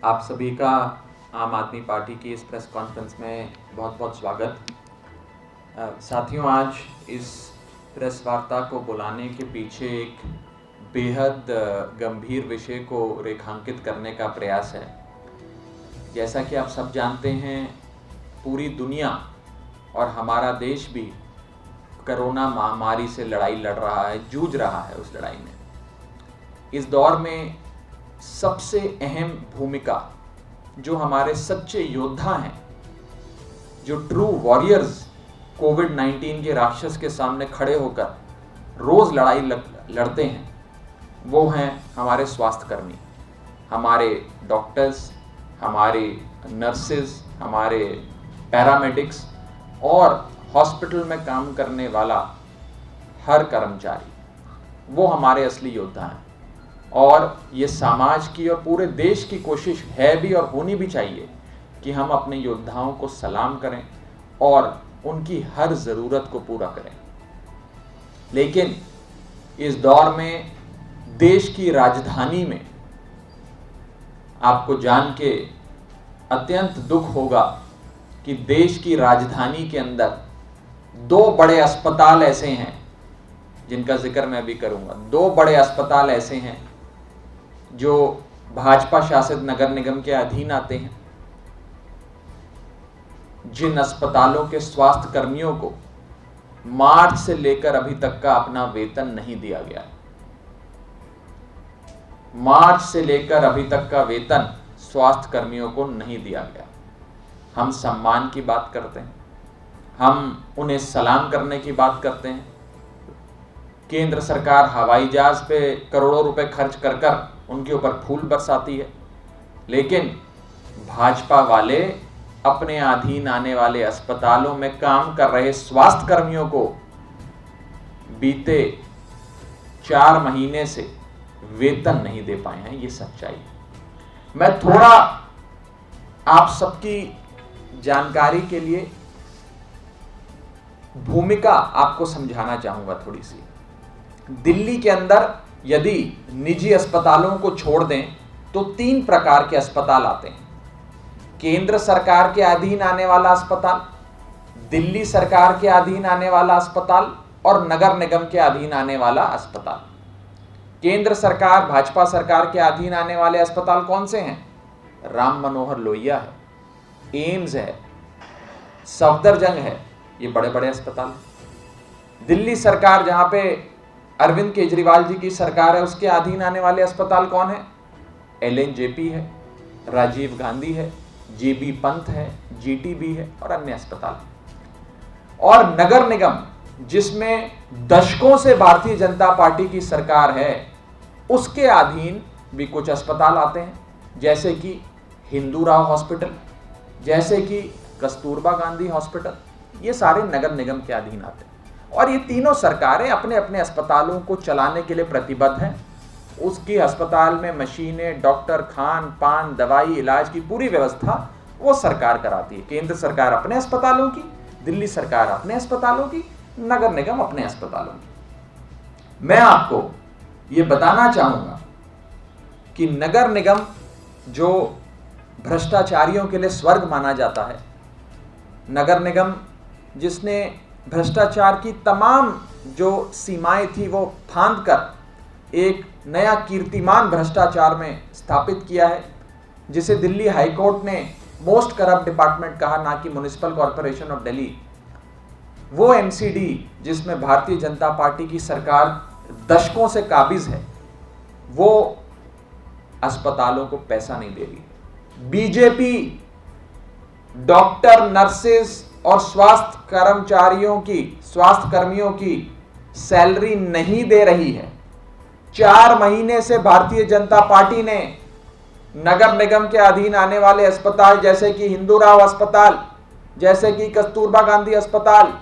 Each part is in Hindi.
आप सभी का आम आदमी पार्टी की इस प्रेस कॉन्फ्रेंस में बहुत बहुत स्वागत। साथियों, आज इस प्रेस वार्ता को बुलाने के पीछे एक बेहद गंभीर विषय को रेखांकित करने का प्रयास है। जैसा कि आप सब जानते हैं, पूरी दुनिया और हमारा देश भी कोरोना महामारी से लड़ाई लड़ रहा है, जूझ रहा है उस लड़ाई में। इस दौर में सबसे अहम भूमिका जो हमारे सच्चे योद्धा हैं, जो ट्रू वॉरियर्स कोविड-19 के राक्षस के सामने खड़े होकर रोज लड़ाई लड़ते हैं, वो हैं हमारे स्वास्थ्यकर्मी, हमारे डॉक्टर्स, हमारे नर्सेस, हमारे पैरामेडिक्स और हॉस्पिटल में काम करने वाला हर कर्मचारी। वो हमारे असली योद्धा हैं और ये समाज की और पूरे देश की कोशिश है भी और होनी भी चाहिए कि हम अपने योद्धाओं को सलाम करें और उनकी हर ज़रूरत को पूरा करें। लेकिन इस दौर में देश की राजधानी में आपको जान के अत्यंत दुख होगा कि देश की राजधानी के अंदर 2 बड़े अस्पताल ऐसे हैं जिनका जिक्र मैं भी करूंगा। 2 बड़े अस्पताल ऐसे हैं जो भाजपा शासित नगर निगम के अधीन आते हैं, जिन अस्पतालों के स्वास्थ्य कर्मियों को मार्च से लेकर अभी तक का अपना वेतन नहीं दिया गया। मार्च से लेकर अभी तक का वेतन स्वास्थ्य कर्मियों को नहीं दिया गया। हम सम्मान की बात करते हैं, हम उन्हें सलाम करने की बात करते हैं। केंद्र सरकार हवाई जहाज पे करोड़ों रुपए खर्च कर उनके ऊपर फूल बरसाती है, लेकिन भाजपा वाले अपने अधीन आने वाले अस्पतालों में काम कर रहे स्वास्थ्य कर्मियों को बीते 4 महीने से वेतन नहीं दे पाए हैं। ये सच्चाई है। मैं थोड़ा आप सबकी जानकारी के लिए भूमिका आपको समझाना चाहूंगा थोड़ी सी। दिल्ली के अंदर यदि निजी अस्पतालों को छोड़ दें तो 3 प्रकार के अस्पताल आते हैं। केंद्र सरकार के अधीन आने वाला अस्पताल, दिल्ली सरकार के अधीन आने वाला अस्पताल और नगर निगम के अधीन आने वाला अस्पताल। केंद्र सरकार, भाजपा सरकार के अधीन आने वाले अस्पताल कौन से हैं? राम मनोहर लोहिया है, एम्स है, सफदरजंग है, ये बड़े बड़े अस्पताल। दिल्ली सरकार, जहां पे अरविंद केजरीवाल जी की सरकार है, उसके अधीन आने वाले अस्पताल कौन है? LNJP है, राजीव गांधी है, JB पंत है, GTB है और अन्य अस्पताल। और नगर निगम, जिसमें दशकों से भारतीय जनता पार्टी की सरकार है, उसके अधीन भी कुछ अस्पताल आते हैं, जैसे कि हिंदू राव हॉस्पिटल, जैसे कि कस्तूरबा गांधी हॉस्पिटल। ये सारे नगर निगम के अधीन आते हैं और ये तीनों सरकारें अपने अपने अस्पतालों को चलाने के लिए प्रतिबद्ध हैं। उसकी अस्पताल में मशीनें, डॉक्टर, खान पान, दवाई, इलाज की पूरी व्यवस्था वो सरकार कराती है। केंद्र सरकार अपने अस्पतालों की, दिल्ली सरकार अपने अस्पतालों की, नगर निगम अपने अस्पतालों की। मैं आपको ये बताना चाहूंगा कि नगर निगम, जो भ्रष्टाचारियों के लिए स्वर्ग माना जाता है, नगर निगम जिसने भ्रष्टाचार की तमाम जो सीमाएं थी वो फांद कर एक नया कीर्तिमान भ्रष्टाचार में स्थापित किया है, जिसे दिल्ली हाईकोर्ट ने मोस्ट करप्ट डिपार्टमेंट कहा, ना कि म्युनिसिपल कॉर्पोरेशन ऑफ दिल्ली। वो MCD जिसमें भारतीय जनता पार्टी की सरकार दशकों से काबिज है, वो अस्पतालों को पैसा नहीं दे रही। बीजेपी डॉक्टर, नर्सेस और स्वास्थ्य कर्मियों की सैलरी नहीं दे रही है। 4 महीने से भारतीय जनता पार्टी ने नगर निगम के अधीन आने वाले अस्पताल, जैसे कि हिंदू राव अस्पताल, जैसे कि कस्तूरबा गांधी अस्पताल,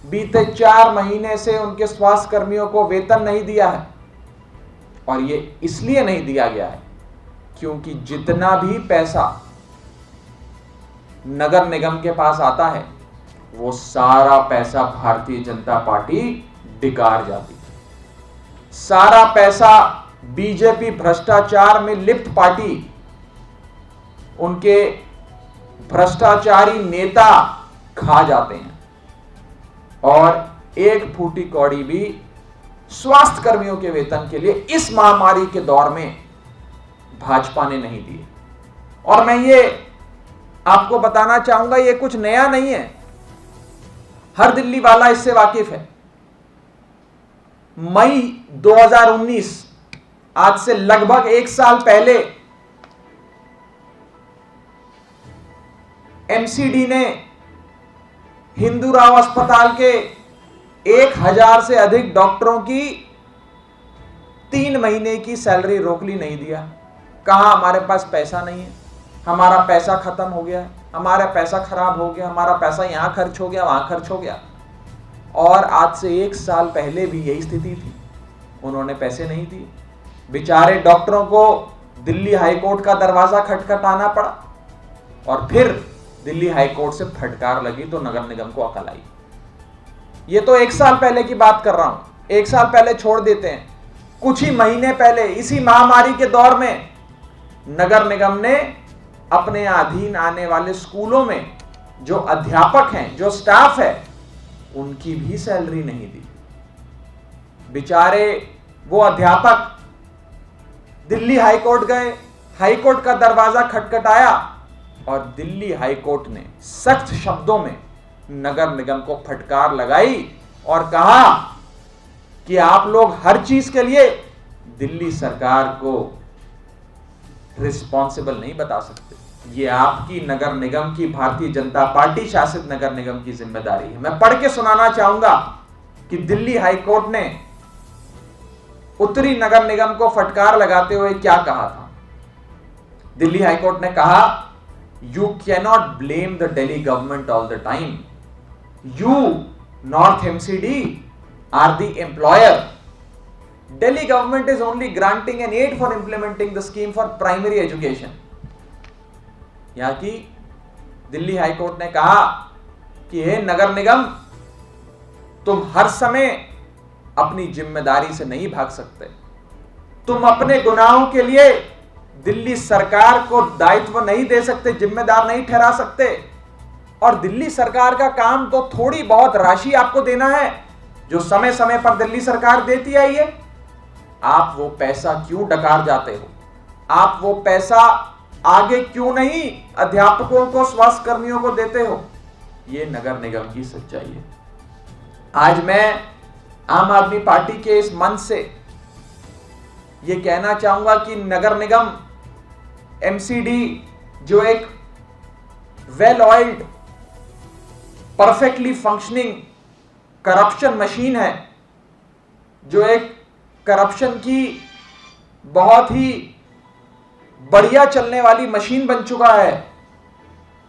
बीते 4 महीने से उनके स्वास्थ्य कर्मियों को वेतन नहीं दिया है। और ये इसलिए नहीं दिया गया है क्योंकि जितना भी पैसा नगर निगम के पास आता है, वो सारा पैसा भारतीय जनता पार्टी डिगार जाती है। सारा पैसा बीजेपी भ्रष्टाचार में लिप्त पार्टी उनके भ्रष्टाचारी नेता खा जाते हैं और एक फूटी कौड़ी भी स्वास्थ्य कर्मियों के वेतन के लिए इस महामारी के दौर में भाजपा ने नहीं दिए। और मैं ये आपको बताना चाहूंगा, ये कुछ नया नहीं है, हर दिल्ली वाला इससे वाकिफ है। मई 2019, आज से लगभग 1 साल पहले, एमसीडी ने हिंदूराव अस्पताल के 1000 से अधिक डॉक्टरों की 3 महीने की सैलरी रोक ली, नहीं दिया। कहा हमारे पास पैसा नहीं है, हमारा पैसा खत्म हो गया है, हमारा पैसा खराब हो गया, हमारा पैसा यहां खर्च हो गया, वहां खर्च हो गया। और आज से 1 साल पहले भी यही स्थिति थी, उन्होंने पैसे नहीं दिए। बेचारे डॉक्टरों को दिल्ली हाईकोर्ट का दरवाजा खटखटाना पड़ा और फिर दिल्ली हाईकोर्ट से फटकार लगी तो नगर निगम को अकल आई। ये तो 1 साल पहले की बात कर रहा हूं, 1 साल पहले छोड़ देते हैं, कुछ ही महीने पहले इसी महामारी के दौर में नगर निगम ने अपने अधीन आने वाले स्कूलों में जो अध्यापक हैं, जो स्टाफ है, उनकी भी सैलरी नहीं दी। बेचारे वो अध्यापक दिल्ली हाईकोर्ट गए, हाईकोर्ट का दरवाजा खटखटाया और दिल्ली हाईकोर्ट ने सख्त शब्दों में नगर निगम को फटकार लगाई और कहा कि आप लोग हर चीज के लिए दिल्ली सरकार को रिस्पॉन्सिबल नहीं बता सकते, ये आपकी नगर निगम की, भारतीय जनता पार्टी शासित नगर निगम की जिम्मेदारी है। मैं पढ़ के सुनाना चाहूंगा कि दिल्ली हाईकोर्ट ने उत्तरी नगर निगम को फटकार लगाते हुए क्या कहा था। दिल्ली हाईकोर्ट ने कहा, you cannot blame the Delhi government all the time, you north MCD are the employer, Delhi government is only granting an aid for implementing the scheme for primary education। यहां की दिल्ली हाईकोर्ट ने कहा कि हे नगर निगम, तुम हर समय अपनी जिम्मेदारी से नहीं भाग सकते, तुम अपने गुनाहों के लिए दिल्ली सरकार को दायित्व नहीं दे सकते, जिम्मेदार नहीं ठहरा सकते। और दिल्ली सरकार का काम तो थोड़ी बहुत राशि आपको देना है जो समय समय पर दिल्ली सरकार देती आई है। आप वो पैसा क्यों डकार जाते हो? आप वो पैसा आगे क्यों नहीं अध्यापकों को, स्वास्थ्य कर्मियों को देते हो? ये नगर निगम की सच्चाई है। आज मैं आम आदमी पार्टी के इस मंच से ये कहना चाहूंगा कि नगर निगम एमसीडी जो एक well oiled, perfectly functioning corruption machine है, जो एक करप्शन की बहुत ही बढ़िया चलने वाली मशीन बन चुका है,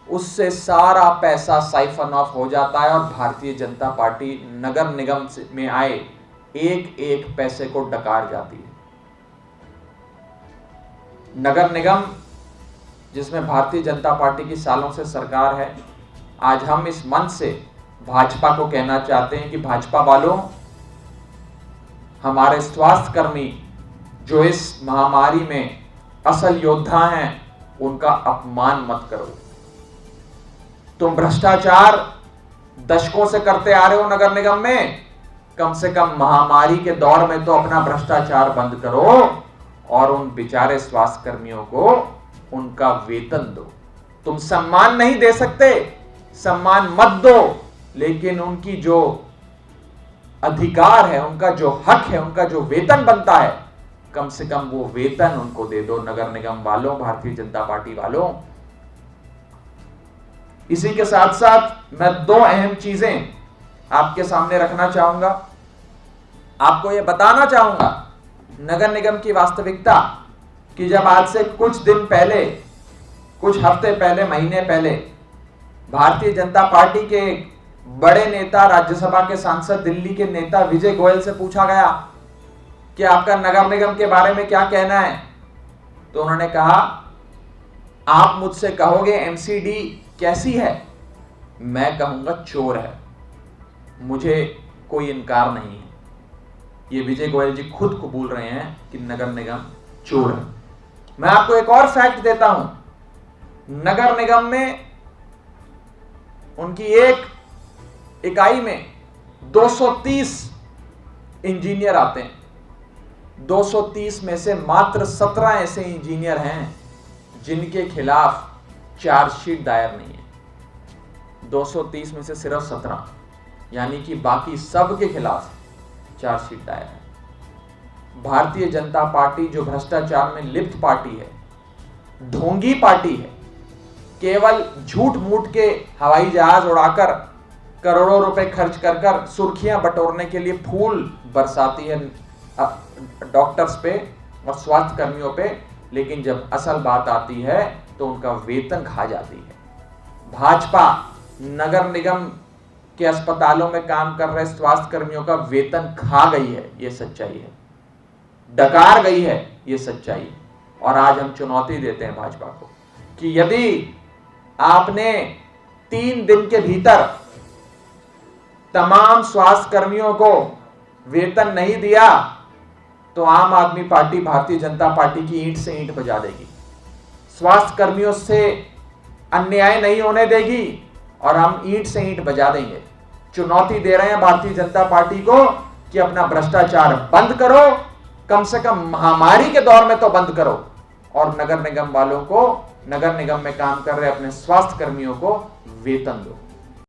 उससे सारा पैसा साइफन ऑफ हो जाता है और भारतीय जनता पार्टी नगर निगम में आए एक एक पैसे को डकार जाती है। नगर निगम जिसमें भारतीय जनता पार्टी की सालों से सरकार है, आज हम इस मंच से भाजपा को कहना चाहते हैं कि भाजपा वालों, हमारे स्वास्थ्य कर्मी जो इस महामारी में असल योद्धा हैं, उनका अपमान मत करो। तुम भ्रष्टाचार दशकों से करते आ रहे हो नगर निगम में, कम से कम महामारी के दौर में तो अपना भ्रष्टाचार बंद करो और उन बेचारे स्वास्थ्य कर्मियों को उनका वेतन दो। तुम सम्मान नहीं दे सकते, सम्मान मत दो, लेकिन उनकी जो अधिकार है, उनका जो हक है, उनका जो वेतन बनता है, कम से कम वो वेतन उनको दे दो। नगर निगम वालों, भारतीय जनता पार्टी वालों, इसी के साथ साथ मैं 2 अहम चीजें आपके सामने रखना चाहूंगा, आपको ये बताना चाहूंगा नगर निगम की वास्तविकता, कि जब आज से कुछ दिन पहले, कुछ हफ्ते पहले, महीने पहले भारतीय जनता पार्टी के बड़े नेता, राज्यसभा के सांसद, दिल्ली के नेता विजय गोयल से पूछा गया कि आपका नगर निगम के बारे में क्या कहना है, तो उन्होंने कहा, आप मुझसे कहोगे एमसीडी कैसी है, मैं कहूंगा चोर है, मुझे कोई इनकार नहीं है। ये विजय गोयल जी खुद कबूल रहे हैं कि नगर निगम चोर है। मैं आपको एक और फैक्ट देता हूं, नगर निगम में उनकी एक इकाई में 230 इंजीनियर आते हैं। 230 में से मात्र 17 ऐसे इंजीनियर हैं जिनके खिलाफ चार्जशीट दायर नहीं है। 230 में से सिर्फ 17, यानी कि बाकी सब के खिलाफ चार्जशीट दायर है। भारतीय जनता पार्टी जो भ्रष्टाचार में लिप्त पार्टी है, ढोंगी पार्टी है, केवल झूठ मूठ के हवाई जहाज उड़ाकर करोड़ों रुपए खर्च कर सुर्खियां बटोरने के लिए फूल बरसाती है डॉक्टर्स पे और स्वास्थ्य कर्मियों पे, लेकिन जब असल बात आती है तो उनका वेतन खा जाती है। भाजपा नगर निगम के अस्पतालों में काम कर रहे स्वास्थ्य कर्मियों का वेतन खा गई है, यह सच्चाई है। डकार गई है, यह सच्चाई है। और आज हम चुनौती देते हैं भाजपा को कि यदि आपने 3 दिन के भीतर तमाम स्वास्थ्य कर्मियों को वेतन नहीं दिया तो आम आदमी पार्टी भारतीय जनता पार्टी की ईंट से ईंट बजा देगी, स्वास्थ्य कर्मियों से अन्याय नहीं होने देगी और हम ईंट से ईंट बजा देंगे। चुनौती दे रहे हैं भारतीय जनता पार्टी को कि अपना भ्रष्टाचार बंद करो, कम से कम महामारी के दौर में तो बंद करो, और नगर निगम वालों को, नगर निगम में काम कर रहे अपने स्वास्थ्य कर्मियों को वेतन दो।